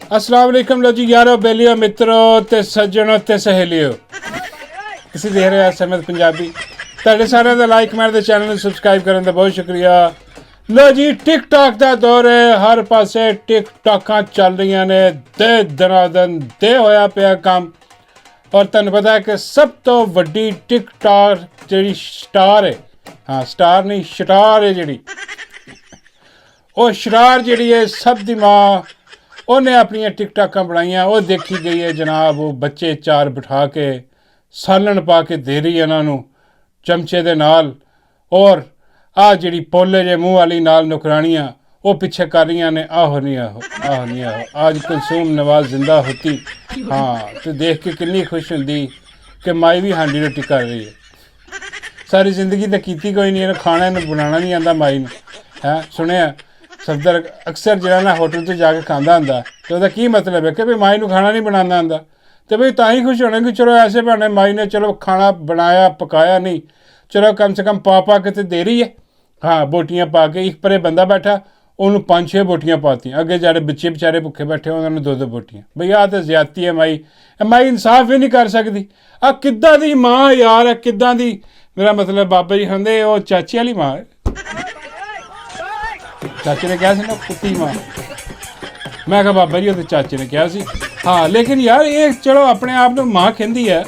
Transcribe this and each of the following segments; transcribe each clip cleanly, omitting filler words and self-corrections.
अस्सलाम वालेकुम लो जी यारो बेलियो मित्रों ते सज्जनों ते सहेलियो ਤੁਸੀਂ ਦੇਖ ਰਹੇ ਹੋ ਸਮੇਤ ਪੰਜਾਬੀ। ਤੁਹਾਡੇ ਸਾਰਿਆਂ ਦਾ ਲਾਈਕ ਕਮੈਂਟ ਤੇ ਚੈਨਲ ਨੂੰ ਸਬਸਕ੍ਰਾਈਬ ਕਰਨ ਦਾ ਬਹੁਤ ਸ਼ੁਕਰੀਆ। ਲੋ ਜੀ ਟਿਕਟੌਕ ਦਾ ਦੌਰ ਹੈ, ਹਰ ਪਾਸੇ ਟਿਕਟੌਕਾਂ ਚੱਲ ਰਹੀਆਂ ਨੇ, ਦੇ ਦਨਾਦਨ ਦੇ ਹੋਇਆ ਪਿਆ ਕੰਮ। ਔਰ ਤੁਹਾਨੂੰ ਪਤਾ ਹੈ ਕਿ ਸਭ ਤੋਂ ਵੱਡੀ ਟਿਕਟੌਕ ਜਿਹੜੀ ਸਟਾਰ ਹੈ, ਹਾਂ ਸਟਾਰ ਨਹੀਂ ਸ਼ਟਾਰ ਹੈ ਜਿਹੜੀ, ਉਹ ਸ਼ਰਾਰ ਜਿਹੜੀ ਹੈ ਸਭ ਦੀ ਮਾਂ, ਉਹਨੇ ਆਪਣੀਆਂ ਟਿਕਟੌਕਾਂ ਬਣਾਈਆਂ। ਉਹ ਦੇਖੀ ਗਈ ਹੈ ਜਨਾਬ, ਉਹ ਬੱਚੇ ਚਾਰ ਬਿਠਾ ਕੇ ਸਾਲਣ ਪਾ ਕੇ ਦੇ ਰਹੀ ਇਹਨਾਂ ਨੂੰ ਚਮਚੇ ਦੇ ਨਾਲ, ਔਰ ਆਹ ਜਿਹੜੀ ਪੋਲੇ ਜੇ ਮੂੰਹ ਵਾਲੀ ਨਾਲ ਨੁਕਰਾਣੀਆਂ ਉਹ ਪਿੱਛੇ ਕਰ ਰਹੀਆਂ ਨੇ, ਆਹੋ ਨਹੀਂ ਆਹੋ, ਆਹੋ ਨਹੀਂ ਆਹੋ, ਅੱਜ ਕੁਲਸੂਮ ਨਵਾਜ਼ ਜ਼ਿੰਦਾ ਹੋਤੀ। ਹਾਂ ਤੇ ਦੇਖ ਕੇ ਕਿੰਨੀ ਖੁਸ਼ ਹੁੰਦੀ ਕਿ ਮਾਈ ਵੀ ਹਾਂਡੀ ਰੋਟੀ ਕਰ ਰਹੀ ਹੈ। ਸਾਰੀ ਜ਼ਿੰਦਗੀ ਤਾਂ ਕੀਤੀ ਕੋਈ ਨਹੀਂ, ਇਹਨੂੰ ਖਾਣਾ ਇਹਨੂੰ ਬਣਾਉਣਾ ਨਹੀਂ ਆਉਂਦਾ ਮਾਈ ਨੂੰ। ਹੈ ਸੁਣਿਆ ਸਫਦਰ ਅਕਸਰ ਜਿਹੜਾ ਨਾ ਹੋਟਲ 'ਤੇ ਜਾ ਕੇ ਖਾਂਦਾ ਹੁੰਦਾ ਅਤੇ ਉਹਦਾ ਕੀ ਮਤਲਬ ਹੈ ਕਿ ਵੀ ਮਾਈ ਨੂੰ ਖਾਣਾ ਨਹੀਂ ਬਣਾਉਣਾ ਆਉਂਦਾ, ਅਤੇ ਬਈ ਤਾਂ ਹੀ ਖੁਸ਼ ਹੋਣਾ ਕਿ ਚਲੋ ਐਸੇ ਬਹਾਨੇ ਮਾਈ ਨੇ ਚਲੋ ਖਾਣਾ ਬਣਾਇਆ ਪਕਾਇਆ ਨਹੀਂ, ਚਲੋ ਕਮ ਸੇ ਕਮ ਪਾ ਕੇ ਤੇ ਦੇ ਰਹੀ ਹੈ। ਹਾਂ ਬੋਟੀਆਂ ਪਾ ਕੇ, ਇੱਕ ਪਰੇ ਬੰਦਾ ਬੈਠਾ ਉਹਨੂੰ 5-6 ਬੋਟੀਆਂ ਪਾਤੀਆਂ, ਅੱਗੇ ਜਿਹੜੇ ਬੱਚੇ ਵਿਚਾਰੇ ਭੁੱਖੇ ਬੈਠੇ ਉਹਨਾਂ ਨੂੰ 2-2 ਬੋਟੀਆਂ। ਬਈ ਆਹ ਤਾਂ ਜ਼ਿਆਦਤੀ ਹੈ, ਮਾਈ ਇਨਸਾਫ ਵੀ ਨਹੀਂ ਕਰ ਸਕਦੀ। ਆਹ ਕਿੱਦਾਂ ਦੀ ਮਾਂ ਯਾਰ, ਕਿੱਦਾਂ ਦੀ, ਮੇਰਾ ਮਤਲਬ ਬਾਬਾ ਜੀ ਕਹਿੰਦੇ ਉਹ ਚਾਚੀ ਵਾਲੀ ਮਾਂ ਹੈ। ਚਾਚੇ ਨੇ ਕਿਹਾ ਸੀ ਨਾ ਕੁੱਤੀ ਮਾਂ, ਮੈਂ ਕਿਹਾ ਬਾਬਾ ਜੀ ਉਹ ਤਾਂ ਚਾਚੇ ਨੇ ਕਿਹਾ ਸੀ। ਹਾਂ ਲੇਕਿਨ ਯਾਰ ਇਹ ਚਲੋ ਆਪਣੇ ਆਪ ਨੂੰ ਮਾਂ ਕਹਿੰਦੀ ਹੈ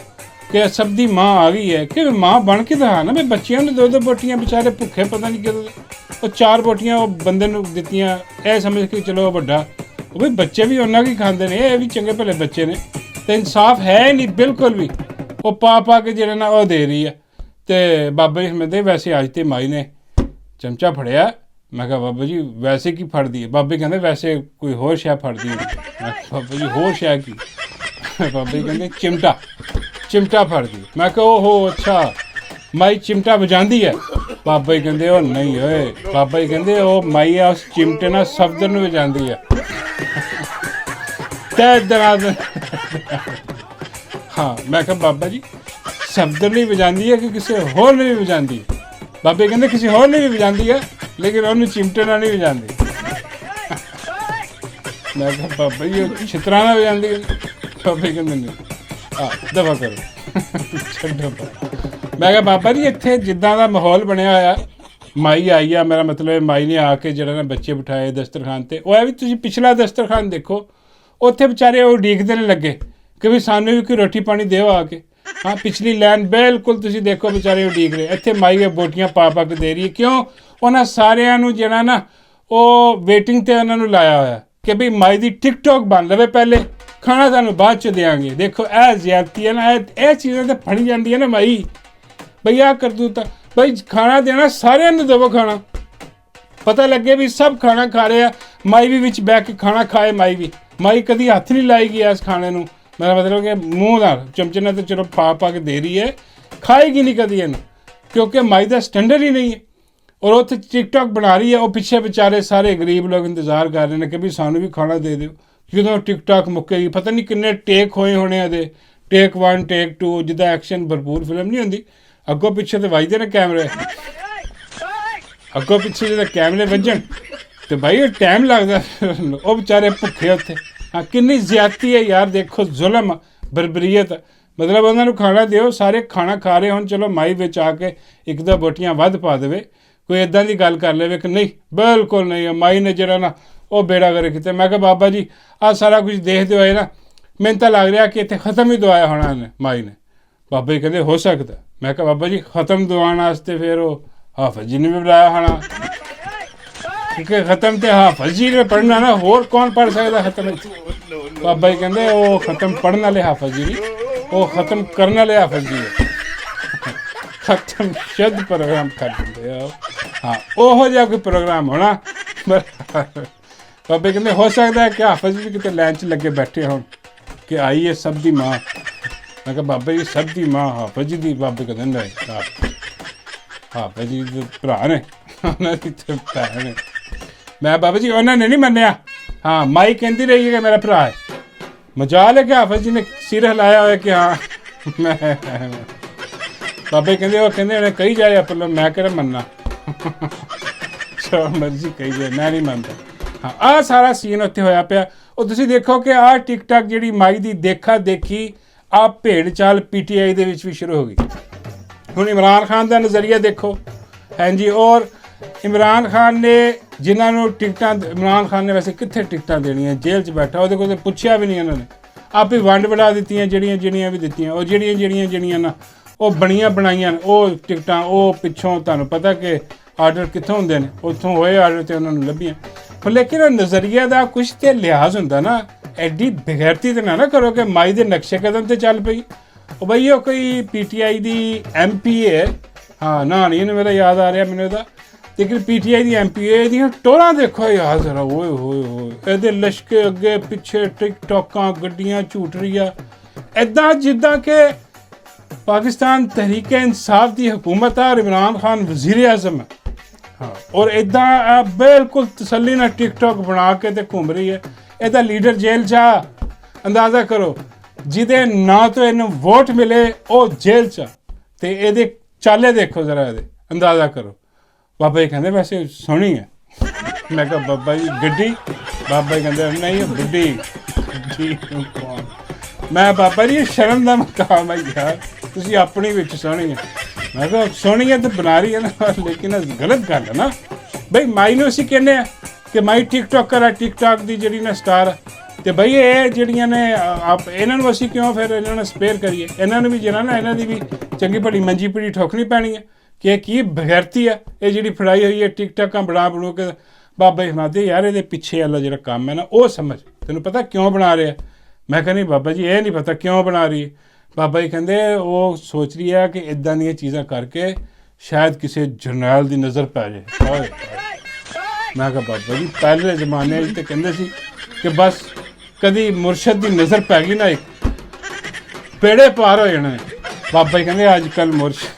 ਕਿ ਸਭ ਦੀ ਮਾਂ ਆ ਗਈ ਹੈ, ਕਿ ਮਾਂ ਬਣ ਕੇ ਦਿਖਾ ਨਾ। ਵੀ ਬੱਚਿਆਂ ਨੂੰ 2-2 ਬੋਟੀਆਂ ਵਿਚਾਰੇ ਭੁੱਖੇ ਪਤਾ ਨਹੀਂ ਕਿਦੋਂ, ਉਹ 4 ਬੋਟੀਆਂ ਉਹ ਬੰਦੇ ਨੂੰ ਦਿੱਤੀਆਂ, ਇਹ ਸਮਝ ਕੇ ਚਲੋ ਵੱਡਾ, ਉਹ ਵੀ ਬੱਚੇ ਵੀ ਉਹਨਾਂ ਕੀ ਖਾਂਦੇ ਨੇ, ਇਹ ਵੀ ਚੰਗੇ ਭਲੇ ਬੱਚੇ ਨੇ। ਅਤੇ ਇਨਸਾਫ ਹੈ ਨਹੀਂ ਬਿਲਕੁਲ ਵੀ, ਉਹ ਪਾ ਕੇ ਜਿਹੜਾ ਨਾ ਉਹ ਦੇ ਰਹੀ ਹੈ। ਅਤੇ ਬਾਬਾ ਜੀ ਸਮਝਦੇ ਵੈਸੇ ਅੱਜ ਤੇ ਮਾਈ ਨੇ ਚਮਚਾ ਫੜਿਆ। ਮੈਂ ਕਿਹਾ ਬਾਬਾ ਜੀ ਵੈਸੇ ਕੀ ਫੜਦੀ ਹੈ? ਬਾਬੇ ਕਹਿੰਦੇ ਵੈਸੇ ਕੋਈ ਹੋਰ ਸ਼ੈ ਫੜਦੀ ਹੈ। ਮੈਂ ਕਿਹਾ ਬਾਬਾ ਜੀ ਹੋਰ ਸ਼ੈ ਕੀ? ਬਾਬੇ ਕਹਿੰਦੇ ਚਿਮਟਾ ਫੜਦੀ। ਮੈਂ ਕਿਹਾ ਓਹੋ ਅੱਛਾ ਮਾਈ ਚਿਮਟਾ ਵਜਾਉਂਦੀ ਹੈ? ਬਾਬਾ ਜੀ ਕਹਿੰਦੇ ਉਹ ਨਹੀਂ ਓਏ, ਬਾਬਾ ਜੀ ਕਹਿੰਦੇ ਉਹ ਮਾਈ ਆ ਉਸ ਚਿਮਟੇ ਨਾਲ ਸਫਦਰ ਨੂੰ ਵਜਾਉਂਦੀ ਹੈ। ਤੈ ਦਰਾਦ ਹਾਂ ਮੈਂ ਕਿਹਾ ਬਾਬਾ ਜੀ ਸਫਦਰ ਨਹੀਂ ਵਜਾਉਂਦੀ ਹੈ ਕਿ ਕਿਸੇ ਹੋਰ ਨੇ ਵੀ ਵਜਾਉਂਦੀ? ਬਾਬੇ ਕਹਿੰਦੇ ਕਿਸੇ ਹੋਰ ਨੇ ਵੀ ਵਜਾਉਂਦੀ ਹੈ ਲੇਕਿਨ ਉਹਨੂੰ ਚਿਮਟੇ ਨਾਲ ਨਹੀਂ ਵਜਾਉਂਦੀ। ਮੈਂ ਕਿਹਾ ਬਾਬਾ ਜੀ ਉਹ ਛਿੱਤਰਾਂ ਨਾਲ ਵਜਾਉਂਦੀ ਹੈ? ਬਾਬੇ ਕਹਿੰਦੇ ਨਹੀਂ, ਦਫਾ ਕਰੋ ਛੱਡੋ। ਮੈਂ ਕਿਹਾ ਬਾਬਾ ਜੀ ਇੱਥੇ ਜਿੱਦਾਂ ਦਾ ਮਾਹੌਲ ਬਣਿਆ ਹੋਇਆ, ਮਾਈ ਆਈ ਆ, ਮੇਰਾ ਮਤਲਬ ਮਾਈ ਨੇ ਆ ਕੇ ਜਿਹੜਾ ਨਾ ਬੱਚੇ ਬਿਠਾਏ ਦਸਤਰਖਾਨ 'ਤੇ, ਉਹ ਹੈ ਵੀ ਤੁਸੀਂ ਪਿਛਲਾ ਦਸਤਰਖਾਨ ਦੇਖੋ, ਉੱਥੇ ਵਿਚਾਰੇ ਉਹ ਉਡੀਕਦੇ ਨੇ ਲੱਗੇ ਕਿ ਵੀ ਸਾਨੂੰ ਵੀ ਕੋਈ ਰੋਟੀ ਪਾਣੀ ਦਿਓ ਆ ਕੇ। ਹਾਂ ਪਿਛਲੀ ਲਾਈਨ ਬਿਲਕੁਲ ਤੁਸੀਂ ਦੇਖੋ ਵਿਚਾਰੇ ਉਡੀਕ ਰਹੇ, ਇੱਥੇ ਮਾਈ ਬੋਟੀਆਂ ਪਾ ਕੇ ਦੇ ਰਹੀ ਹੈ। ਕਿਉਂ? ਉਹਨਾਂ ਸਾਰਿਆਂ ਨੂੰ ਜਿਹੜਾ ਨਾ ਉਹ ਵੇਟਿੰਗ 'ਤੇ ਉਹਨਾਂ ਨੂੰ ਲਾਇਆ ਹੋਇਆ ਕਿ ਵੀ ਮਾਈ ਦੀ ਟਿਕਟੌਕ ਬਣ ਲਵੇ, ਪਹਿਲੇ ਖਾਣਾ ਤੁਹਾਨੂੰ ਬਾਅਦ 'ਚ ਦਿਆਂਗੇ। ਦੇਖੋ ਇਹ ਜ਼ਿਆਦਤੀ ਹੈ ਨਾ, ਇਹ ਚੀਜ਼ਾਂ ਤਾਂ ਫੜੀ ਜਾਂਦੀ ਹੈ ਨਾ ਮਾਈ। ਬਈ ਆਹ ਕਰਤੂਤ ਬਈ ਖਾਣਾ ਦੇਣਾ ਸਾਰਿਆਂ ਨੂੰ ਦੇਵੋ, ਖਾਣਾ ਪਤਾ ਲੱਗੇ ਵੀ ਸਭ ਖਾਣਾ ਖਾ ਰਹੇ ਆ, ਮਾਈ ਵੀ ਵਿੱਚ ਬਹਿ ਕੇ ਖਾਣਾ ਖਾਏ। ਮਾਈ ਕਦੀ ਹੱਥ ਨਹੀਂ ਲਾਏਗੀ ਇਸ ਖਾਣੇ ਨੂੰ, ਮੇਰਾ ਮਤਲਬ ਕਿ ਮੂੰਹ ਨਾਲ ਚਮਚੇ ਨਾਲ ਤਾਂ ਚਲੋ ਪਾ ਕੇ ਦੇ ਰਹੀ ਹੈ, ਖਾਏਗੀ ਨਹੀਂ ਕਦੀ ਇਹਨੂੰ, ਕਿਉਂਕਿ ਮਾਈ ਦਾ ਸਟੈਂਡਰਡ ਹੀ ਨਹੀਂ ਹੈ। ਔਰ ਉੱਥੇ ਟਿਕਟੌਕ ਬਣਾ ਰਹੀ ਹੈ, ਉਹ ਪਿੱਛੇ ਵਿਚਾਰੇ ਸਾਰੇ ਗਰੀਬ ਲੋਕ ਇੰਤਜ਼ਾਰ ਕਰ ਰਹੇ ਨੇ ਕਿ ਵੀ ਸਾਨੂੰ ਵੀ ਖਾਣਾ ਦੇ ਦਿਓ, ਜਦੋਂ ਟਿਕਟੌਕ ਮੁੱਕੇਗੀ। ਪਤਾ ਨਹੀਂ ਕਿੰਨੇ ਟੇਕ ਹੋਏ ਹੋਣੇ ਇਹਦੇ, ਟੇਕ 1 ਟੇਕ 2, ਜਿੱਦਾਂ ਐਕਸ਼ਨ ਭਰਪੂਰ ਫਿਲਮ ਨਹੀਂ ਹੁੰਦੀ, ਅੱਗੋਂ ਪਿੱਛੇ ਤਾਂ ਵੱਜਦੇ ਨੇ ਕੈਮਰੇ, ਅੱਗੋਂ ਪਿੱਛੇ ਜਦੋਂ ਕੈਮਰੇ ਵੱਜਣ ਅਤੇ ਬਾਈ ਉਹ ਟਾਈਮ ਲੱਗਦਾ। ਉਹ ਵਿਚਾਰੇ ਭੁੱਖੇ ਉੱਥੇ। ਹਾਂ ਕਿੰਨੀ ਜ਼ਿਆਦਤੀ ਹੈ ਯਾਰ, ਦੇਖੋ ਜ਼ੁਲਮ ਬਰਬਰੀਅਤ। ਮਤਲਬ ਉਹਨਾਂ ਨੂੰ ਖਾਣਾ ਦਿਓ, ਸਾਰੇ ਖਾਣਾ ਖਾ ਰਹੇ ਹੁਣ, ਚਲੋ ਮਾਈ ਵਿੱਚ ਆ ਕੇ 1-2 ਬੋਟੀਆਂ ਵੱਧ ਪਾ ਦੇਵੇ, ਕੋਈ ਇੱਦਾਂ ਦੀ ਗੱਲ ਕਰ ਲਵੇ ਕਿ ਨਹੀਂ ਬਿਲਕੁਲ ਨਹੀਂ, ਮਾਈ ਨੇ ਜਿਹੜਾ ਨਾ ਉਹ ਬੇੜਾ ਕਰ ਕੀਤਾ। ਮੈਂ ਕਿਹਾ ਬਾਬਾ ਜੀ ਆਹ ਸਾਰਾ ਕੁਝ ਦੇਖਦੇ ਹੋਏ ਨਾ ਮੈਨੂੰ ਤਾਂ ਲੱਗ ਰਿਹਾ ਕਿ ਇੱਥੇ ਖ਼ਤਮ ਹੀ ਦਵਾਇਆ ਹੋਣਾ ਇਹਨੇ ਮਾਈ ਨੇ। ਬਾਬਾ ਜੀ ਕਹਿੰਦੇ ਹੋ ਸਕਦਾ। ਮੈਂ ਕਿਹਾ ਬਾਬਾ ਜੀ ਖ਼ਤਮ ਦਵਾਉਣ ਵਾਸਤੇ ਫਿਰ ਉਹ ਹਾਫਿਜ਼ ਜੀ ਨੇ ਵੀ ਬੁਲਾਇਆ ਹੋਣਾ, ਕਿਉਂਕਿ ਖ਼ਤਮ ਤੇ ਹਾਫਿਜ਼ ਜੀ ਨੇ ਪੜ੍ਹਨਾ ਨਾ, ਹੋਰ ਕੌਣ ਪੜ੍ਹ ਸਕਦਾ ਖ਼ਤਮ? ਬਾਬਾ ਜੀ ਕਹਿੰਦੇ ਉਹ ਖ਼ਤਮ ਪੜ੍ਹਨ ਵਾਲੇ ਹਾਫਿਜ਼ ਜੀ ਨਹੀਂ, ਉਹ ਖ਼ਤਮ ਕਰਨ ਵਾਲੇ ਹਾਫਿਜ਼ ਜੀ ਹੈ। ਖ਼ਤਮ ਸ਼ੁੱਧ ਪ੍ਰੋਗਰਾਮ ਕਰ ਦਿੰਦੇ ਆ। ਹਾਂ ਉਹੋ ਜਿਹਾ ਕੋਈ ਪ੍ਰੋਗਰਾਮ ਹੋਣਾ। ਬਾਬੇ ਕਹਿੰਦੇ ਹੋ ਸਕਦਾ ਹੈ ਕਿ ਹਾਫਿਜ਼ ਵੀ ਕਿਤੇ ਲਾਈਨ 'ਚ ਲੱਗੇ ਬੈਠੇ ਹੋਣ ਕਿ ਆਈ ਹੈ ਸਭ ਦੀ ਮਾਂ। ਮੈਂ ਕਿਹਾ ਬਾਬਾ ਜੀ ਸਭ ਦੀ ਮਾਂ ਹਾਫਿਜ਼ ਜੀ ਦੀ? ਬਾਬੇ ਕਹਿੰਦੇ ਨਹੀਂ, ਹਾਫਿਜ਼ ਜੀ ਦੇ ਭਰਾ ਨੇ, ਉਹਨਾਂ ਦੀ ਤੇ ਭੈਣ ਨੇ। ਮੈਂ ਬਾਬਾ ਜੀ ਉਹਨਾਂ ਨੇ ਨਹੀਂ ਮੰਨਿਆ। ਹਾਂ ਮਾਈ ਕਹਿੰਦੀ ਰਹੀ ਹੈ ਕਿ ਮੇਰਾ ਭਰਾ ਹੈ। ਮਜਾਲ ਹੈ ਕਿ ਹਾਫਿਜ਼ ਜੀ ਨੇ ਸਿਰ ਹਿਲਾਇਆ ਹੋਇਆ ਕਿ ਹਾਂ ਮੈਂ। ਬਾਬੇ ਕਹਿੰਦੇ ਉਹ ਕਹਿੰਦੇ ਉਹਨੇ ਕਹੀ ਜਾਏ ਆਪਣਾ, ਮੈਂ ਕਿਹੜਾ ਮੰਨਣਾ, ਜੋ ਮਰਜ਼ੀ ਕਹੀ ਜਾਏ, ਮੈਂ ਨਹੀਂ ਮੰਨਦਾ। ਹਾਂ ਆਹ ਸਾਰਾ ਸੀਨ ਉੱਥੇ ਹੋਇਆ ਪਿਆ। ਉਹ ਤੁਸੀਂ ਦੇਖੋ ਕਿ ਆਹ ਟਿਕਟਾਕ ਜਿਹੜੀ ਮਾਈ ਦੀ ਦੇਖਾ ਦੇਖੀ ਆ ਭੇਡ ਚਾਲ PTI ਦੇ ਵਿੱਚ ਵੀ ਸ਼ੁਰੂ ਹੋ ਗਈ। ਹੁਣ ਇਮਰਾਨ ਖਾਨ ਦਾ ਨਜ਼ਰੀਆ ਦੇਖੋ ਹਾਂਜੀ। ਔਰ ਇਮਰਾਨ ਖਾਨ ਨੇ ਜਿਨ੍ਹਾਂ ਨੂੰ ਟਿਕਟਾਂ, ਇਮਰਾਨ ਖਾਨ ਨੇ ਵੈਸੇ ਕਿੱਥੇ ਟਿਕਟਾਂ ਦੇਣੀਆਂ, ਜੇਲ੍ਹ 'ਚ ਬੈਠਾ, ਉਹਦੇ ਕੋਲ ਪੁੱਛਿਆ ਵੀ ਨਹੀਂ ਉਹਨਾਂ ਨੇ, ਆਪ ਹੀ ਵੰਡ ਵਡਾ ਦਿੱਤੀਆਂ ਜਿਹੜੀਆਂ ਵੀ ਦਿੱਤੀਆਂ। ਉਹ ਜਿਹੜੀਆਂ ਨਾ ਉਹ ਬਣੀਆਂ ਬਣਾਈਆਂ ਉਹ ਟਿਕਟਾਂ, ਉਹ ਪਿੱਛੋਂ ਤੁਹਾਨੂੰ ਪਤਾ ਕਿ ਆਰਡਰ ਕਿੱਥੋਂ ਹੁੰਦੇ ਨੇ, ਉੱਥੋਂ ਹੋਏ ਆਰਡਰ ਤੇ ਉਹਨਾਂ ਨੂੰ ਲੱਭੀਆਂ। ਪਰ ਲੇਕਿਨ ਉਹ ਨਜ਼ਰੀਆ ਦਾ ਕੁਛ ਤੇ ਲਿਹਾਜ਼ ਹੁੰਦਾ ਨਾ, ਐਡੀ ਬੇਗੈਰਤੀ ਤੇ ਨਾ ਕਰੋ ਕਿ ਮਾਈ ਦੇ ਨਕਸ਼ੇ ਕਦਮ ਤੇ ਚੱਲ ਪਈ। ਉਹ ਬਈ ਉਹ ਕੋਈ PTI ਦੀ MP ਹੈ, ਹਾਂ ਨਾ ਨਹੀਂ ਇਹਨੂੰ ਮੇਰਾ ਯਾਦ ਆ ਰਿਹਾ ਮੈਨੂੰ ਇਹਦਾ, ਲੇਕਿਨ PTI ਦੀ MP ਇਹਦੀਆਂ ਟੋਰਾਂ ਦੇਖੋ ਯਾਰ ਜ਼ਰਾ, ਓਏ ਹੋਏ ਹੋਏ ਇਹਦੇ ਲਸ਼ਕੇ ਅੱਗੇ ਪਿੱਛੇ ਟਿਕਟੋਕਾਂ ਗੱਡੀਆਂ ਝੂਟ ਰਹੀਆਂ, ਇੱਦਾਂ ਜਿੱਦਾਂ ਕਿ ਪਾਕਿਸਤਾਨ ਤਹਿਰੀਕ ਇਨਸਾਫ ਦੀ ਹਕੂਮਤ ਹੈ ਔਰ ਇਮਰਾਨ ਖਾਨ ਵਜ਼ੀਰ ਆਜ਼ਮ ਹੈ। ਹਾਂ, ਔਰ ਇੱਦਾਂ ਬਿਲਕੁਲ ਤਸੱਲੀ ਨਾਲ ਟਿਕਟੋਕ ਬਣਾ ਕੇ ਤੇ ਘੁੰਮ ਰਹੀ ਹੈ। ਇਹਦਾ ਲੀਡਰ ਜੇਲ੍ਹ 'ਚ ਆ, ਅੰਦਾਜ਼ਾ ਕਰੋ ਜਿਹਦੇ ਨਾਂ ਤੋਂ ਇਹਨੂੰ ਵੋਟ ਮਿਲੇ ਉਹ ਜੇਲ੍ਹ 'ਚ, ਤੇ ਇਹਦੇ ਚਾਲੇ ਦੇਖੋ ਜ਼ਰਾ, ਇਹਦੇ ਅੰਦਾਜ਼ਾ ਕਰੋ। ਬਾਬਾ ਜੀ ਕਹਿੰਦੇ ਵੈਸੇ ਸੋਹਣੀ ਹੈ। ਮੈਂ ਕਿਹਾ ਬਾਬਾ ਜੀ ਗੱਡੀ, ਬਾਬਾ ਜੀ ਕਹਿੰਦੇ ਨਹੀਂ ਬੁੱਢੀ। ਮੈਂ ਬਾਬਾ ਜੀ ਸ਼ਰਮ ਦਾ ਮਕਾਮ ਹੈ ਯਾਰ, ਤੁਸੀਂ ਆਪਣੀ ਵਿੱਚ ਸੋਹਣੀ ਹੈ। ਮੈਂ ਕਿਹਾ ਸੋਹਣੀ ਹੈ ਤਾਂ ਬਣਾ ਰਹੀ ਹੈ ਨਾ, ਲੇਕਿਨ ਗਲਤ ਗੱਲ ਹੈ ਨਾ ਬਈ। ਮਾਈ ਨੂੰ ਅਸੀਂ ਕਹਿੰਦੇ ਹਾਂ ਕਿ ਮਾਈ ਟਿਕਟੋਕਰ ਹੈ, ਟਿਕਟੋਕ ਦੀ ਜਿਹੜੀ ਨਾ ਸਟਾਰ, ਤੇ ਬਈ ਇਹ ਜਿਹੜੀਆਂ ਨੇ ਇਹਨਾਂ ਨੂੰ ਅਸੀਂ ਕਿਉਂ ਫਿਰ ਇਹਨਾਂ ਨੂੰ ਸਪੇਅਰ ਕਰੀਏ? ਇਹਨਾਂ ਨੂੰ ਵੀ ਜਿਹੜਾ ਨਾ ਇਹਨਾਂ ਦੀ ਵੀ ਚੰਗੀ ਭਲੀ ਮੰਜੀ ਪੀੜੀ ਠੋਕਣੀ ਪੈਣੀ ਹੈ ਕਿ ਇਹ ਕੀ ਬਗੈਰਤੀ ਆ ਇਹ ਜਿਹੜੀ ਫੜਾਈ ਹੋਈ ਹੈ ਟਿਕਟੋਕਾਂ ਬਣੂ ਕੇ। ਬਾਬਾ ਜੀ ਸੁਣਾਦੇ ਯਾਰ ਇਹਦੇ ਪਿੱਛੇ ਵਾਲਾ ਜਿਹੜਾ ਕੰਮ ਹੈ ਨਾ ਉਹ ਸਮਝ, ਤੈਨੂੰ ਪਤਾ ਕਿਉਂ ਬਣਾ ਰਿਹਾ? ਮੈਂ ਕਹਿੰਦਾ ਨਹੀਂ ਬਾਬਾ ਜੀ ਇਹ ਨਹੀਂ ਪਤਾ ਕਿਉਂ ਬਣਾ ਰਹੀ। ਬਾਬਾ ਜੀ ਕਹਿੰਦੇ ਉਹ ਸੋਚ ਰਹੀ ਹੈ ਕਿ ਇੱਦਾਂ ਦੀਆਂ ਚੀਜ਼ਾਂ ਕਰਕੇ ਸ਼ਾਇਦ ਕਿਸੇ ਜਰਨੈਲ ਦੀ ਨਜ਼ਰ ਪੈ ਜਾਏ। ਮੈਂ ਕਿਹਾ ਬਾਬਾ ਜੀ ਪਹਿਲੇ ਜ਼ਮਾਨੇ 'ਚ ਤਾਂ ਕਹਿੰਦੇ ਸੀ ਕਿ ਬਸ ਕਦੀ ਮੁਰਸ਼ਦ ਦੀ ਨਜ਼ਰ ਪੈ ਗਈ ਨਾ ਇੱਕ ਪੇੜੇ ਪਾਰ ਹੋ ਜਾਣੇ। ਬਾਬਾ ਜੀ ਕਹਿੰਦੇ ਅੱਜ ਕੱਲ੍ਹ ਮੁਰਸ਼ਦ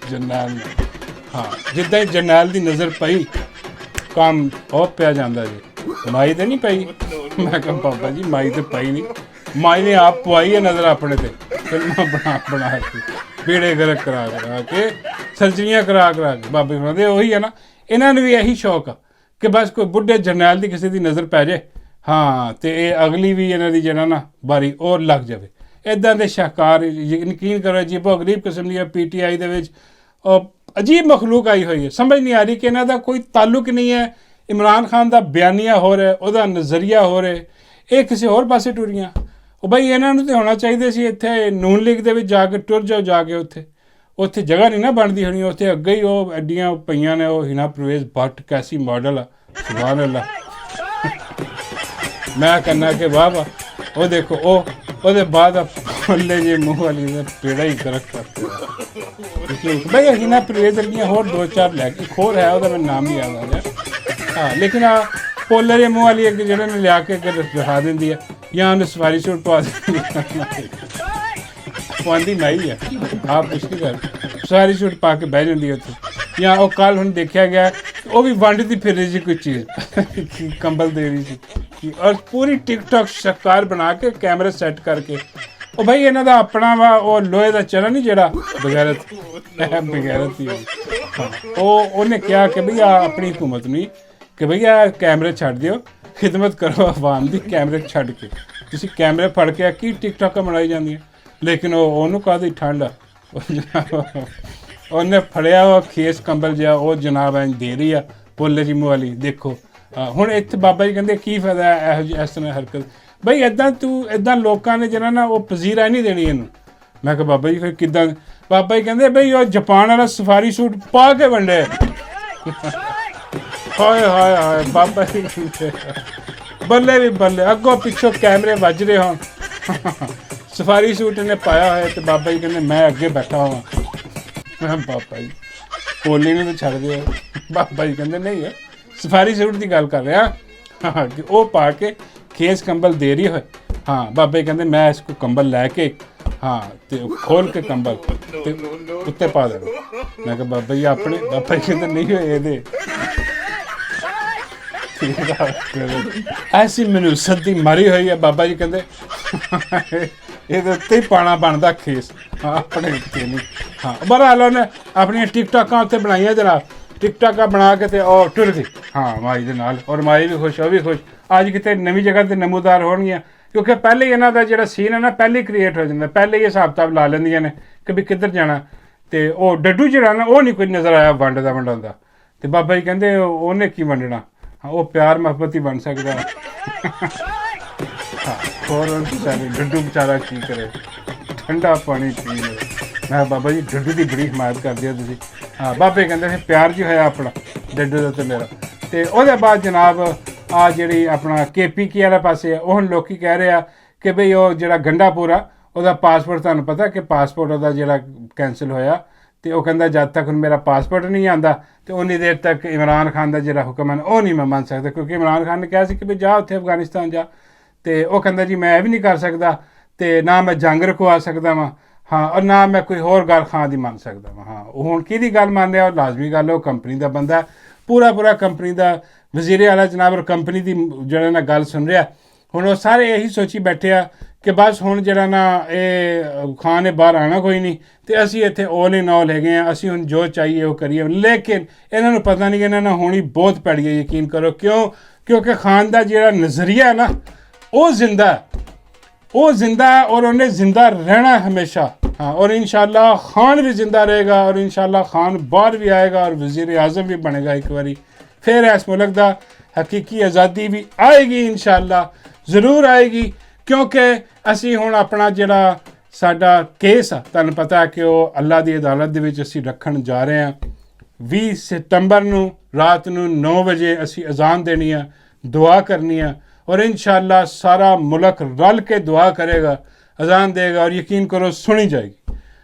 ਜਰਨੈਲ ਨੇ, ਹਾਂ ਜਿੱਦਾਂ ਹੀ ਜਰਨੈਲ ਦੀ ਨਜ਼ਰ ਪਈ ਕੰਮ ਹੋ ਪਿਆ ਜਾਂਦਾ ਜੀ। ਮਾਈ ਤੇ ਨਹੀਂ ਪਈ। ਮੈਂ ਕਿਹਾ ਬਾਬਾ ਜੀ ਮਾਈ ਤੇ ਪਈ ਨਹੀਂ, ਮਾਈ ਨੇ ਆਪ ਪਵਾਈ ਹੈ ਨਜ਼ਰ ਆਪਣੇ ਤੇ, ਫਿਲਮਾਂ ਬਣਾ ਕੇ ਬੇੜੇ ਗਰਕ ਕਰਾ ਕੇ ਸਰਜਰੀਆਂ ਕਰਾ ਕੇ। ਬਾਬੇ ਕਹਿੰਦੇ ਉਹੀ ਹੈ ਨਾ, ਇਹਨਾਂ ਨੂੰ ਵੀ ਇਹੀ ਸ਼ੌਕ ਆ ਕਿ ਬਸ ਕੋਈ ਬੁੱਢੇ ਜਰਨੈਲ ਦੀ ਕਿਸੇ ਦੀ ਨਜ਼ਰ ਪੈ ਜਾਏ, ਹਾਂ ਤੇ ਇਹ ਅਗਲੀ ਵੀ ਇਹਨਾਂ ਦੀ ਜਿਹੜਾ ਨਾ ਬਾਰੀ ਉਹ ਲੱਗ ਜਾਵੇ। ਇੱਦਾਂ ਦੇ ਸ਼ਾਹਕਾਰ ਯਕੀਨ ਕਰੋ ਅਜੀਬੋ ਗਰੀਬ ਕਿਸਮ ਦੀ PTI ਦੇ ਵਿੱਚ ਅਜੀਬ ਮਖਲੂਕ ਆਈ ਹੋਈ ਹੈ। ਸਮਝ ਨਹੀਂ ਆ ਰਹੀ ਕਿ ਇਹਨਾਂ ਦਾ ਕੋਈ ਤਾਲੁਕ ਨਹੀਂ ਹੈ। ਇਮਰਾਨ ਖਾਨ ਦਾ ਬਿਆਨੀਆ ਹੋ ਰਿਹਾ, ਉਹਦਾ ਨਜ਼ਰੀਆ ਹੋ ਰਿਹਾ, ਇਹ ਕਿਸੇ ਹੋਰ ਪਾਸੇ ਟੁਰੀਆਂ। ਉਹ ਬਈ ਇਹਨਾਂ ਨੂੰ ਤਾਂ ਹੋਣਾ ਚਾਹੀਦਾ ਸੀ ਇੱਥੇ ਨੂਨ ਲੀਗ ਦੇ ਵਿੱਚ ਜਾ ਕੇ ਟੁਰ ਜਾਓ, ਜਾ ਕੇ ਉੱਥੇ ਜਗ੍ਹਾ ਨਹੀਂ ਨਾ ਬਣਦੀ ਹੋਣੀ। ਉੱਥੇ ਅੱਗੇ ਹੀ ਉਹ ਐਡੀਆਂ ਪਈਆਂ ਨੇ, ਉਹ ਹਿਨਾ ਪ੍ਰਵੇਜ਼ ਭੱਟ ਕੈਸੀ ਮਾਡਲ ਆ, ਸੁਭਾਨ ਅੱਲਾ। ਮੈਂ ਕਹਿੰਦਾ ਕਿ ਵਾਹ ਵਾਹ, ਉਹ ਦੇਖੋ ਉਹਦੇ ਬਾਅਦ ਫੁੱਲੇ ਜੇ ਮੂੰਹ ਵਾਲੀ ਦਾ ਪੇੜਾ ਹੀ ਕਰਕ ਕਰਤੇ ਬਈ। ਹਿਨਾ ਪ੍ਰਵੇਜ਼ ਵਰਗੀਆਂ ਹੋਰ 2-4 ਲੈ ਕੇ, ਇੱਕ ਹੋਰ ਹੈ ਉਹਦਾ ਮੈਨੂੰ ਨਾਮ ਨਹੀਂ ਯਾਦ ਆ ਰਿਹਾ, ਹਾਂ ਲੇਕਿਨ ਆ ਪੋਲਰ ਜੇ ਮੂੰਹ ਵਾਲੀ ਇੱਕ ਜਿਹੜੇ ਨੇ ਲਿਆ ਕੇ ਦਿਖਾ ਦਿੰਦੀ ਹੈ, ਜਾਂ ਉਹਨੂੰ ਸਵਾਰੀ ਸੂਟ ਪਵਾ ਦਿੰਦੀ ਪਵਾਉਂਦੀ ਮਾਈ ਹੈ। ਆਪ ਕੁਛ ਨਹੀਂ ਕਰ, ਸਵਾਰੀ ਸੂਟ ਪਾ ਕੇ ਬਹਿ ਜਾਂਦੀ ਉੱਥੇ। ਜਾਂ ਉਹ ਕੱਲ੍ਹ ਹੁਣ ਦੇਖਿਆ ਗਿਆ ਉਹ ਵੀ ਵੰਡਦੀ ਫਿਰ ਰਹੀ ਸੀ ਕੋਈ ਚੀਜ਼, ਕੰਬਲ ਦੇ ਰਹੀ ਸੀ, ਔਰ ਪੂਰੀ ਟਿਕਟੋਕ ਸ਼ਿਕਾਰ ਬਣਾ ਕੇ ਕੈਮਰੇ ਸੈੱਟ ਕਰਕੇ। ਉਹ ਭਾਈ ਇਹਨਾਂ ਦਾ ਆਪਣਾ ਵਾ ਉਹ ਲੋਹੇ ਦਾ ਚਰਾ ਨਹੀਂ ਜਿਹੜਾ ਬਗੈਰਤ ਹੀ ਹਾਂ। ਉਹਨੇ ਕਿਹਾ ਕਿ ਭਈ ਆਪਣੀ ਹਕੂਮਤ ਨੂੰ ਕਿ ਭਈਆ ਕੈਮਰੇ ਛੱਡ ਦਿਓ, ਖਿਦਮਤ ਕਰੋ ਆਵਾਮ ਦੀ, ਕੈਮਰੇ ਛੱਡ ਕੇ ਤੁਸੀਂ ਕੈਮਰੇ ਫੜ ਕੇ ਕੀ ਟਿਕਟੋਕਾਂ ਬਣਾਈ ਜਾਂਦੀਆਂ। ਲੇਕਿਨ ਉਹਨੂੰ ਕਾਹਦੀ ਠੰਡ ਆ, ਉਹਨੇ ਫੜਿਆ ਉਹ ਖੇਸ ਕੰਬਲ ਜਿਹਾ, ਉਹ ਜਨਾਬ ਐਂ ਦੇ ਰਹੀ ਆ ਪੋਲੇ ਜੀ ਮੂੰਹ ਵਾਲੀ। ਦੇਖੋ ਹੁਣ ਇੱਥੇ ਬਾਬਾ ਜੀ ਕਹਿੰਦੇ ਕੀ ਫਾਇਦਾ ਇਹੋ ਜਿਹੀ ਇਸ ਤਰ੍ਹਾਂ ਹਰਕਤ। ਬਈ ਇੱਦਾਂ ਲੋਕਾਂ ਨੇ ਜਿਹੜਾ ਨਾ ਉਹ ਪਜ਼ੀਰਾ ਨਹੀਂ ਦੇਣੀ ਇਹਨੂੰ। ਮੈਂ ਕਿਹਾ ਬਾਬਾ ਜੀ ਫਿਰ ਕਿੱਦਾਂ? ਬਾਬਾ ਜੀ ਕਹਿੰਦੇ ਬਈ ਉਹ ਜਾਪਾਨ ਵਾਲਾ ਸਫਾਰੀ ਸੂਟ ਪਾ ਕੇ ਵੰਡੇ। ਹਾਏ ਹਾਏ ਹਾਏ ਬਾਬਾ ਜੀ ਬੱਲੇ ਵੀ ਬੱਲੇ, ਅੱਗੋਂ ਪਿੱਛੋਂ ਕੈਮਰੇ ਵੱਜ ਰਹੇ ਹੋਣ, ਸਫਾਰੀ ਸੂਟ ਇਹਨੇ ਪਾਇਆ ਹੋਇਆ ਤੇ ਬਾਬਾ ਜੀ ਕਹਿੰਦੇ ਮੈਂ ਅੱਗੇ ਬੈਠਾ ਹਾਂ। ਬਾਬਾ ਜੀ ਪੋਲੀ ਨੂੰ ਤਾਂ ਛੱਡ ਦਿਓ। ਬਾਬਾ ਜੀ ਕਹਿੰਦੇ ਨਹੀਂ ਹੈ ਸਫਾਰੀ ਸੂਟ ਦੀ ਗੱਲ ਕਰ ਰਿਹਾ, ਹਾਂ ਕਿ ਉਹ ਪਾ ਕੇ ਖੇਸ ਕੰਬਲ ਦੇ ਰਹੀ ਹੋਏ। ਹਾਂ ਬਾਬਾ ਜੀ ਕਹਿੰਦੇ ਮੈਂ ਇਸ ਕੋ ਕੰਬਲ ਲੈ ਕੇ ਹਾਂ ਤੇ ਖੋਲ ਕੇ ਕੰਬਲ ਤੇ ਉੱਤੇ ਪਾ ਦੇਣਾ। ਮੈਂ ਕਿਹਾ ਬਾਬਾ ਜੀ ਆਪਣੇ, ਬਾਬਾ ਜੀ ਕਹਿੰਦੇ ਨਹੀਂ ਹੋਏ ਇਹਦੇ ਐਸੀ ਮੈਨੂੰ ਸੱਦੀ ਮਾਰੀ ਹੋਈ ਹੈ। ਬਾਬਾ ਜੀ ਕਹਿੰਦੇ ਇਹਦੇ ਉੱਤੇ ਹੀ ਪਾਣਾ ਬਣਦਾ ਖੇਸ, ਆਪਣੇ ਉੱਤੇ ਨਹੀਂ। ਹਾਂ ਬਹਰਹਾਲ ਉਹਨੇ ਆਪਣੀਆਂ ਟਿਕਟੋਕਾਂ ਉੱਤੇ ਬਣਾਈਆਂ ਜਨਾਬ, ਟਿਕਟੋਕਾਂ ਬਣਾ ਕੇ ਤੇ ਉਹ ਟੁਰ ਗਈ ਹਾਂ ਮਾਈ ਦੇ ਨਾਲ, ਔਰ ਮਾਈ ਵੀ ਖੁਸ਼, ਉਹ ਵੀ ਖੁਸ਼। ਅੱਜ ਕਿਤੇ ਨਵੀਂ ਜਗ੍ਹਾ ਤੇ ਨਮੂਦਾਰ ਹੋਣਗੀਆਂ, ਕਿਉਂਕਿ ਪਹਿਲੇ ਹੀ ਇਹਨਾਂ ਦਾ ਜਿਹੜਾ ਸੀਨ ਹੈ ਨਾ ਪਹਿਲੇ ਹੀ ਕ੍ਰੀਏਟ ਹੋ ਜਾਂਦਾ, ਪਹਿਲੇ ਹੀ ਹਿਸਾਬ ਕਿਤਾਬ ਲਾ ਲੈਂਦੀਆਂ ਨੇ ਕਿ ਵੀ ਕਿੱਧਰ ਜਾਣਾ। ਤੇ ਉਹ ਡੱਡੂ ਜਿਹੜਾ ਨਾ ਉਹ ਨਹੀਂ ਕੋਈ ਨਜ਼ਰ ਆਇਆ ਵੰਡਦਾ ਵੰਡਾਉਂਦਾ। ਤੇ ਬਾਬਾ ਜੀ ਕਹਿੰਦੇ ਉਹਨੇ ਕੀ ਵੰਡਣਾ, ਉਹ ਪਿਆਰ ਮੁਹੱਬਤ ਹੀ ਬਣ ਸਕਦਾ। ਹਾਂ, ਹੋਰ ਵਿਚਾਰੇ ਡੱਡੂ ਵਿਚਾਰਾ ਕੀ ਕਰੇ, ਠੰਡਾ ਪਾਣੀ ਪੀ ਲਵੇ। ਮੈਂ ਬਾਬਾ ਜੀ ਡੱਡੂ ਦੀ ਬੜੀ ਹਮਾਇਤ ਕਰਦੇ ਹੋ ਤੁਸੀਂ। ਹਾਂ, ਬਾਬੇ ਕਹਿੰਦੇ ਸੀ ਪਿਆਰ ਜੀ ਹੋਇਆ ਆਪਣਾ ਡੱਡੂ ਦਾ ਤੇ ਮੇਰਾ। ਤੇ ਉਹਦੇ ਬਾਅਦ ਜਨਾਬ ਆ ਜਿਹੜੀ ਆਪਣਾ KPK ਵਾਲੇ ਪਾਸੇ ਆ, ਉਹ ਹੁਣ ਲੋਕ ਕਹਿ ਰਹੇ ਆ ਕਿ ਬਈ ਉਹ ਜਿਹੜਾ ਗੰਡਾਪੁਰ ਆ ਉਹਦਾ ਪਾਸਪੋਰਟ, ਤੁਹਾਨੂੰ ਪਤਾ ਕਿ ਪਾਸਪੋਰਟ ਉਹਦਾ ਜਿਹੜਾ ਕੈਂਸਲ ਹੋਇਆ। ਤੇ ਉਹ ਕਹਿੰਦਾ ਜਦ ਤੱਕ ਹੁਣ ਮੇਰਾ ਪਾਸਪੋਰਟ ਨਹੀਂ ਆਉਂਦਾ ਤੇ ਉਨੀ ਦੇਰ ਤੱਕ ਇਮਰਾਨ ਖਾਨ ਦਾ ਜਿਹੜਾ ਹੁਕਮ ਹੈ ਉਹ ਨਹੀਂ ਮੈਂ ਮੰਨ ਸਕਦਾ, ਕਿਉਂਕਿ ਇਮਰਾਨ ਖਾਨ ਨੇ ਕਿਹਾ ਸੀ ਕਿ ਵੀ ਜਾ ਉੱਥੇ ਅਫਗਾਨਿਸਤਾਨ ਜਾ। ਤੇ ਉਹ ਕਹਿੰਦਾ ਜੀ ਮੈਂ ਇਹ ਵੀ ਨਹੀਂ ਕਰ ਸਕਦਾ, ਤੇ ਨਾ ਮੈਂ ਜੰਗ ਰੁਕਵਾ ਸਕਦਾ ਵਾਂ, ਹਾਂ, ਔਰ ਨਾ ਮੈਂ ਕੋਈ ਹੋਰ ਗੱਲ ਖਾਨ ਦੀ ਮੰਨ ਸਕਦਾ ਵਾਂ। ਹਾਂ, ਉਹ ਹੁਣ ਕਿਹਦੀ ਗੱਲ ਮੰਨ ਰਿਹਾ, ਉਹ ਲਾਜ਼ਮੀ ਗੱਲ ਹੈ, ਉਹ ਕੰਪਨੀ ਦਾ ਬੰਦਾ ਪੂਰਾ ਕੰਪਨੀ ਦਾ ਵਜ਼ੀਰ ਆਲਾ ਜਨਾਬ, ਔਰ ਕੰਪਨੀ ਦੀ ਜਿਹੜਾ ਨਾ ਗੱਲ ਸੁਣ ਰਿਹਾ। ਹੁਣ ਉਹ ਸਾਰੇ ਇਹੀ ਸੋਚੀ ਬੈਠੇ ਆ ਕਿ ਬਸ ਹੁਣ ਜਿਹੜਾ ਨਾ ਇਹ ਖਾਨ ਨੇ ਬਾਹਰ ਆਉਣਾ ਕੋਈ ਨਹੀਂ, ਤੇ ਅਸੀਂ ਇੱਥੇ ਆਲ ਇਨ ਆਲ ਹੈਗੇ ਹਾਂ, ਅਸੀਂ ਹੁਣ ਜੋ ਚਾਹੀਏ ਉਹ ਕਰੀਏ। ਲੇਕਿਨ ਇਹਨਾਂ ਨੂੰ ਪਤਾ ਨਹੀਂ ਕਿ ਇਹਨਾਂ ਨਾਲ ਹੋਣੀ ਬਹੁਤ ਪੈੜੀ ਹੈ, ਯਕੀਨ ਕਰੋ। ਕਿਉਂਕਿ ਖਾਨ ਦਾ ਜਿਹੜਾ ਨਜ਼ਰੀਆ ਹੈ ਨਾ ਉਹ ਜ਼ਿੰਦਾ ਹੈ, ਔਰ ਉਹਨੇ ਜ਼ਿੰਦਾ ਰਹਿਣਾ ਹਮੇਸ਼ਾ। हाँ, और इंशाल्लाह खान भी जिंदा रहेगा, और इंशाल्लाह खान बाहर भी आएगा और वज़ीर आज़म भी बनेगा एक बारी फिर। इस मुल्क दा हकीकी आज़ादी भी आएगी इंशाल्लाह, ज़रूर आएगी, क्योंकि असी हुण अपना जिहड़ा साडा केस आ तुहानूं पता है कि वो अल्लाह की अदालत दे विच असी रखण जा रहे हैं। 20 सितंबर नूं रात नूं 9 वजे असी अजान देनी है, दुआ करनी है, और इंशाल्लाह सारा मुल्क रल के दुआ करेगा, अजान देगा, और यकीन करो सुनी जाएगी,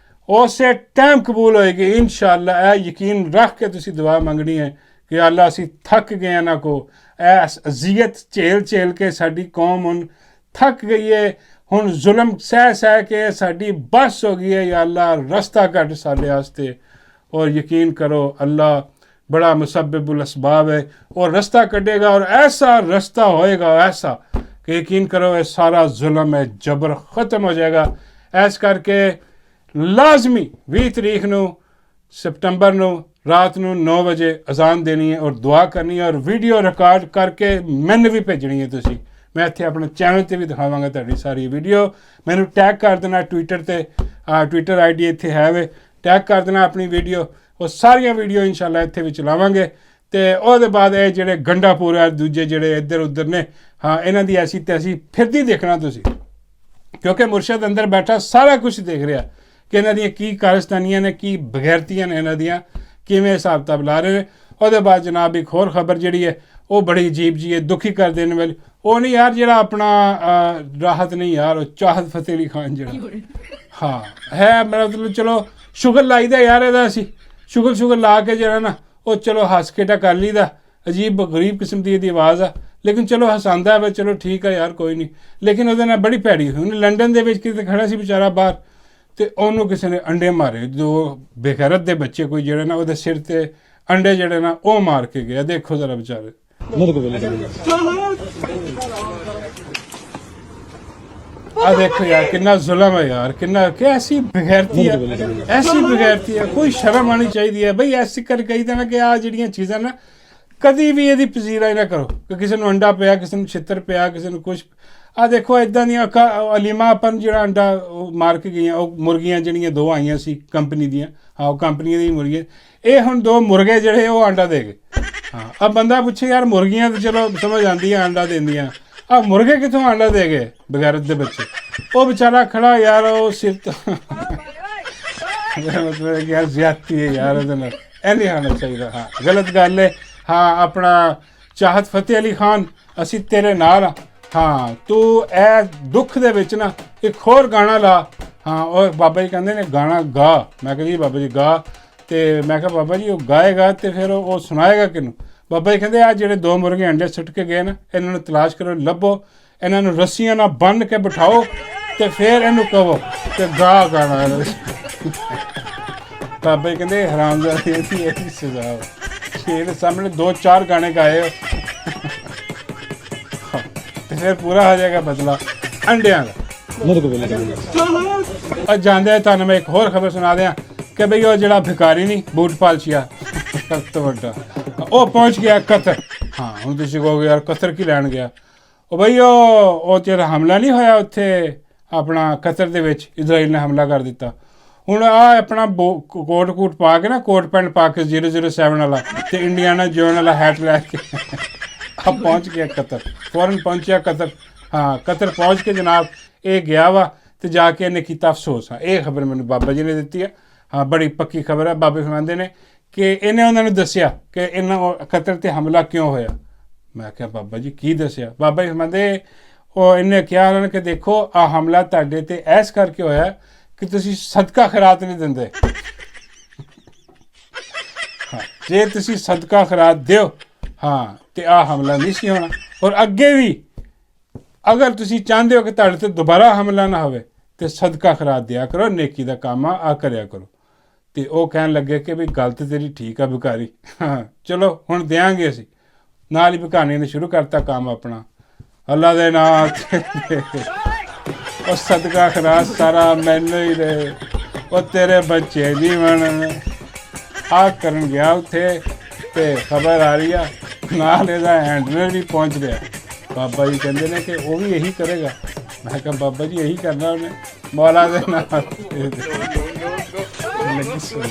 उससे टाइम कबूल होएगी इंशाल्लाह। यकीन रख के तुसी दुआ मंगनी है कि अल्लाह असी थक गए ना को अजियत झेल के साडी कौम हुण थक गई है, हुण जुल्म सह के साडी बस हो गई है। या अल्लाह रस्ता कट साडे वास्ते, और यकीन करो अल्लाह बड़ा मुसब्बिबुल असबाब है, और रास्ता कटेगा, और ऐसा रास्ता होएगा ऐसा कि यकीन करो ये सारा जुल्म है जबर ख़त्म हो जाएगा। ऐस करके लाजमी 20 तरीक नूं सितंबर नूं रात नूं 9 बजे अजान देनी है, और दुआ करनी है, और वीडियो रिकॉर्ड करके मैंने भी भेजनी है। तुसी मैं इत्थे अपने चैनल ते भी दिखावांगा तुहाडी सारी वीडियो। मैनू टैग कर देना ट्विटर ते, ट्विटर ID इत्थे है वे, टैग कर देना अपनी वीडियो, और सारियां वीडियो इंशाल्लाह इत्थे भी चलावांगे। तो ਉਹਦੇ ਬਾਅਦ ਇਹ ਜਿਹੜੇ ਗੰਡਾਪੁਰ ਹੈ ਦੂਜੇ ਜਿਹੜੇ ਇੱਧਰ ਉੱਧਰ ਨੇ, ਹਾਂ, ਇਹਨਾਂ ਦੀ ਐਸੀ ਤੈਸੀ ਫਿਰਦੀ ਦੇਖਣਾ ਤੁਸੀਂ, ਕਿਉਂਕਿ ਮੁਰਸ਼ਦ ਅੰਦਰ ਬੈਠਾ ਸਾਰਾ ਕੁਝ ਦੇਖ ਰਿਹਾ ਕਿ ਇਹਨਾਂ ਦੀਆਂ ਕੀ ਕਾਰਸਤਾਨੀਆਂ ਨੇ, ਕੀ ਬਗੈਰਤੀਆਂ ਨੇ ਇਹਨਾਂ ਦੀਆਂ, ਕਿਵੇਂ ਹਿਸਾਬ ਕਿਤਾਬ ਲਾ ਰਹੇ ਨੇ। ਉਹਦੇ ਬਾਅਦ ਜਨਾਬ ਇੱਕ ਹੋਰ ਖਬਰ ਜਿਹੜੀ ਹੈ ਉਹ ਬੜੀ ਅਜੀਬ ਜੀ ਹੈ, ਦੁਖੀ ਕਰ ਦੇਣ ਵਾਲੀ। ਉਹ ਨਹੀਂ ਯਾਰ ਜਿਹੜਾ ਆਪਣਾ ਰਾਹਤ ਨਹੀਂ ਯਾਰ, ਉਹ ਚਾਹਤ ਫਤਿਹ ਅਲੀ ਖਾਨ ਜਿਹੜਾ, ਹਾਂ ਹੈ, ਮਤਲਬ ਚਲੋ ਸ਼ੁਗਰ ਲਾਈਦਾ ਯਾਰ ਇਹਦਾ, ਅਸੀਂ ਸ਼ੁਗਰ ਲਾ ਕੇ ਜਿਹੜਾ ਨਾ ਉਹ ਚਲੋ ਹੱਸ ਖੇਡਾ ਕਰ ਲਈਦਾ। ਅਜੀਬ ਗਰੀਬ ਕਿਸਮ ਦੀ ਇਹਦੀ ਆਵਾਜ਼ ਆ, ਲੇਕਿਨ ਚਲੋ ਹਸਾਉਂਦਾ ਵਾ, ਚਲੋ ਠੀਕ ਹੈ ਯਾਰ ਕੋਈ ਨਹੀਂ। ਲੇਕਿਨ ਉਹਦੇ ਨਾਲ ਬੜੀ ਭੈੜੀ ਹੋਈ। ਉਹਨੇ ਲੰਡਨ ਦੇ ਵਿੱਚ ਕਿਤੇ ਖੜਾ ਸੀ ਵਿਚਾਰਾ ਬਾਹਰ, ਤੇ ਉਹਨੂੰ ਕਿਸੇ ਨੇ ਅੰਡੇ ਮਾਰੇ, ਜੋ ਬੇਗੈਰਤ ਦੇ ਬੱਚੇ ਕੋਈ ਜਿਹੜੇ ਨਾ ਉਹਦੇ ਸਿਰ ਤੇ ਅੰਡੇ ਜਿਹੜੇ ਨਾ ਉਹ ਮਾਰ ਕੇ ਗਿਆ। ਦੇਖੋ ਜ਼ਰਾ ਵਿਚਾਰੇ, ਆ ਦੇਖੋ यार कितना जुल्म है यार, कितना ऐसी बगैरती है, कोई शर्म आनी चाहिए बई। ऐसी कर कही ना कि आ जिहड़ियां चीज़ां ना कदी भी ਇਹਦੀ ਪਜ਼ੀਰਾਈ ਨਾ ਕਰੋ ਕਿ ਕਿਸੇ ਨੂੰ ਅੰਡਾ ਪਿਆ, ਕਿਸੇ ਨੂੰ ਛਿੱਤਰ ਪਿਆ, ਕਿਸੇ ਨੂੰ ਕੁਛ। ਆ ਦੇਖੋ ਇਦਾਂ ਦੀਆਂ ਅਲੀਮਾ ਆਪਾਂ ਜਿਹੜਾ ਅੰਡਾ ਮਾਰ ਕੇ ਗਈਆਂ, ਉਹ ਮੁਰਗੀਆਂ ਜਿਹੜੀਆਂ 2 ਆਈਆਂ ਸੀ ਕੰਪਨੀ ਦੀਆਂ, ਹਾਂ ਉਹ ਕੰਪਨੀ ਦੀ ਮੁਰਗੀਆਂ, ਇਹ ਹੁਣ 2 ਮੁਰਗੇ ਜਿਹੜੇ ਉਹ ਅੰਡਾ ਦੇ ਗਏ। ਹਾਂ, ਆ ਬੰਦਾ ਪੁੱਛੇ ਯਾਰ ਮੁਰਗੀਆਂ ਤਾਂ ਚਲੋ ਸਮਝ ਆਉਂਦੀ ਆ ਅੰਡਾ ਦਿੰਦੀਆਂ, ਆ ਮੁਰਗੇ ਕਿੱਥੋਂ ਅੰਡਾ ਦੇ ਗਏ ਬਗੈਰਤ ਦੇ ਬੱਚੇ। ਉਹ ਵਿਚਾਰਾ ਖੜਾ ਯਾਰ, ਉਹ ਸਿਰ ਤੋਂ ਮਤਲਬ ਕਿ ਯਾਰ ਜ਼ਿਆਦਤੀ ਹੈ ਯਾਰ, ਉਹਦੇ ਨਾਲ ਇਹ ਨਹੀਂ ਹੋਣਾ ਚਾਹੀਦਾ। ਹਾਂ, ਗਲਤ ਗੱਲ ਹੈ। ਹਾਂ, ਆਪਣਾ ਚਾਹਤ ਫਤਿਹ ਅਲੀ ਖਾਨ ਅਸੀਂ ਤੇਰੇ ਨਾਲ ਹਾਂ। ਹਾਂ, ਤੂੰ ਇਹ ਦੁੱਖ ਦੇ ਵਿੱਚ ਨਾ ਇੱਕ ਹੋਰ ਗਾਣਾ ਲਾ। ਹਾਂ, ਉਹ ਬਾਬਾ ਜੀ ਕਹਿੰਦੇ ਨੇ ਗਾਣਾ ਗਾ। ਮੈਂ ਕਿਹਾ ਜੀ ਬਾਬਾ ਜੀ ਗਾ, ਤੇ ਮੈਂ ਕਿਹਾ ਬਾਬਾ ਜੀ ਉਹ ਗਾਏਗਾ ਤੇ ਫਿਰ ਉਹ ਸੁਣਾਏਗਾ ਕਿਹਨੂੰ? ਬਾਬਾ ਜੀ ਕਹਿੰਦੇ ਆ ਜਿਹੜੇ 2 ਮੁਰਗੇ ਅੰਡੇ ਸੁੱਟ ਕੇ ਗਏ ਨਾ, ਇਹਨਾਂ ਨੂੰ ਤਲਾਸ਼ ਕਰੋ, ਲੱਭੋ, ਇਹਨਾਂ ਨੂੰ ਰੱਸੀਆਂ ਨਾਲ ਬੰਨ੍ਹ ਕੇ ਬਿਠਾਓ, ਤੇ ਫਿਰ ਇਹਨੂੰ ਕਹੋ ਤੇ ਗਾ ਗਾਣਾ। ਬਾਬਾ ਜੀ ਕਹਿੰਦੇ ਹਰਾਮਜ਼ਾਦੇ ਦੀ ਇਹਦੀ ਸਜ਼ਾ, ਇਹਦੇ ਸਾਹਮਣੇ 2-4 ਗਾਣੇ ਗਾਏ ਤੇ ਫਿਰ ਪੂਰਾ ਹੋ ਜਾਏਗਾ ਬਦਲਾ ਅੰਡਿਆਂ ਦਾ। ਜਾਂਦੇ ਤੁਹਾਨੂੰ ਮੈਂ ਇੱਕ ਹੋਰ ਖਬਰ ਸੁਣਾ ਦਿਆਂ ਕਿ ਬਈ ਉਹ ਜਿਹੜਾ ਭਿਕਾਰੀ ਨਹੀਂ ਬੂਟ ਪਾਲਸ਼ੀਆ ਸਭ ਤੋਂ ਵੱਡਾ, ਉਹ ਪਹੁੰਚ ਗਿਆ ਕਤਰ। ਹਾਂ, ਹੁਣ ਤੁਸੀਂ ਕਹੋਗੇ ਯਾਰ ਕਤਰ ਕੀ ਲੈਣ ਗਿਆ? ਉਹ ਬਈ ਉਹ ਤੇਰਾ ਹਮਲਾ ਨਹੀਂ ਹੋਇਆ ਉੱਥੇ ਆਪਣਾ ਕਤਰ ਦੇ ਵਿੱਚ, ਇਜ਼ਰਾਈਲ ਨੇ ਹਮਲਾ ਕਰ ਦਿੱਤਾ। ਹੁਣ ਆ ਆਪਣਾ ਕੋਟ ਕੂਟ ਪਾ ਕੇ ਨਾ, ਕੋਟ ਪੈਂਟ ਪਾ ਕੇ 007 ਵਾਲਾ ਤੇ ਇੰਡੀਆਨਾ ਜੋਨ ਵਾਲਾ ਹੈਟ ਲੈ ਕੇ ਆ ਪਹੁੰਚ ਗਿਆ ਕਤਰ, ਫੌਰਨ ਪਹੁੰਚਿਆ ਕਤਰ। ਹਾਂ ਕਤਰ ਪਹੁੰਚ ਕੇ ਜਨਾਬ ਇਹ ਗਿਆ ਵਾ ਤੇ ਜਾ ਕੇ ਇਹਨੇ ਕੀਤਾ ਅਫਸੋਸ। ਹਾਂ ਇਹ ਖਬਰ ਮੈਨੂੰ ਬਾਬਾ ਜੀ ਨੇ ਦਿੱਤੀ ਹੈ। ਹਾਂ ਬੜੀ ਪੱਕੀ ਖਬਰ ਹੈ। ਬਾਬੇ ਫਰਮਾਉਂਦੇ ਨੇ ਕਿ ਇਹਨੇ ਉਹਨਾਂ ਨੂੰ ਦੱਸਿਆ ਕਿ ਇਹਨਾਂ ਕਤਰ 'ਤੇ ਹਮਲਾ ਕਿਉਂ ਹੋਇਆ। ਮੈਂ ਕਿਹਾ ਬਾਬਾ ਜੀ ਕੀ ਦੱਸਿਆ? ਬਾਬਾ ਜੀ ਫਰਮਾਉਂਦੇ ਉਹ ਇਹਨੇ ਕਿਹਾ ਉਹਨਾਂ ਨੇ ਕਿ ਦੇਖੋ ਆ ਹਮਲਾ ਤੁਹਾਡੇ 'ਤੇ ਇਸ ਕਰਕੇ ਹੋਇਆ ਕਿ ਤੁਸੀਂ ਸਦਕਾ ਖੈਰਾਤ ਨਹੀਂ ਦਿੰਦੇ। ਹਾਂ ਜੇ ਤੁਸੀਂ ਸਦਕਾ ਖੈਰਾਤ ਦਿਓ ਹਾਂ ਤੇ ਆ ਹਮਲਾ ਨਹੀਂ ਸੀ ਹੋਣਾ। ਔਰ ਅੱਗੇ ਵੀ ਅਗਰ ਤੁਸੀਂ ਚਾਹੁੰਦੇ ਹੋ ਕਿ ਤੁਹਾਡੇ 'ਤੇ ਦੁਬਾਰਾ ਹਮਲਾ ਨਾ ਹੋਵੇ ਤੇ ਸਦਕਾ ਖੈਰਾਤ ਦਿਆ ਕਰੋ, ਨੇਕੀ ਦਾ ਕੰਮ ਆ ਕਰਿਆ ਕਰੋ। ਤੇ ਉਹ ਕਹਿਣ ਲੱਗੇ ਕਿ ਵੀ ਗੱਲ ਤੇ ਤੇਰੀ ਠੀਕ ਆ ਭਿਖਾਰੀ, ਹਾਂ ਚਲੋ ਹੁਣ ਦਿਆਂਗੇ ਅਸੀਂ। ਨਾਲ ਹੀ ਭਿਖਾਰੀ ਨੇ ਸ਼ੁਰੂ ਕਰਤਾ ਕੰਮ ਆਪਣਾ, ਅੱਲਾ ਦੇ ਨਾਂ ਉਹ ਸਦਕਾ ਖੈਰਾਤ ਸਾਰਾ ਮੈਨੂੰ ਹੀ ਦੇ, ਉਹ ਤੇਰੇ ਬੱਚੇ ਜੀਵਨ ਆ ਕਰਨ ਗਿਆ ਉੱਥੇ ਤੇ ਖਬਰ ਆ ਰਹੀ ਆ ਨਾਲ ਇਹਦਾ ਹੈਂਡਲਰ ਵੀ ਪਹੁੰਚ ਰਿਹਾ। ਬਾਬਾ ਜੀ ਕਹਿੰਦੇ ਨੇ ਕਿ ਉਹ ਵੀ ਇਹੀ ਕਰੇਗਾ। ਮੈਂ ਕਿਹਾ ਬਾਬਾ ਜੀ ਇਹੀ ਕਰਨਾ ਉਹਨੇ, ਮੌਲਾ ਦੇ ਨਾਲ ਲੱਗੀ ਸੁਣ।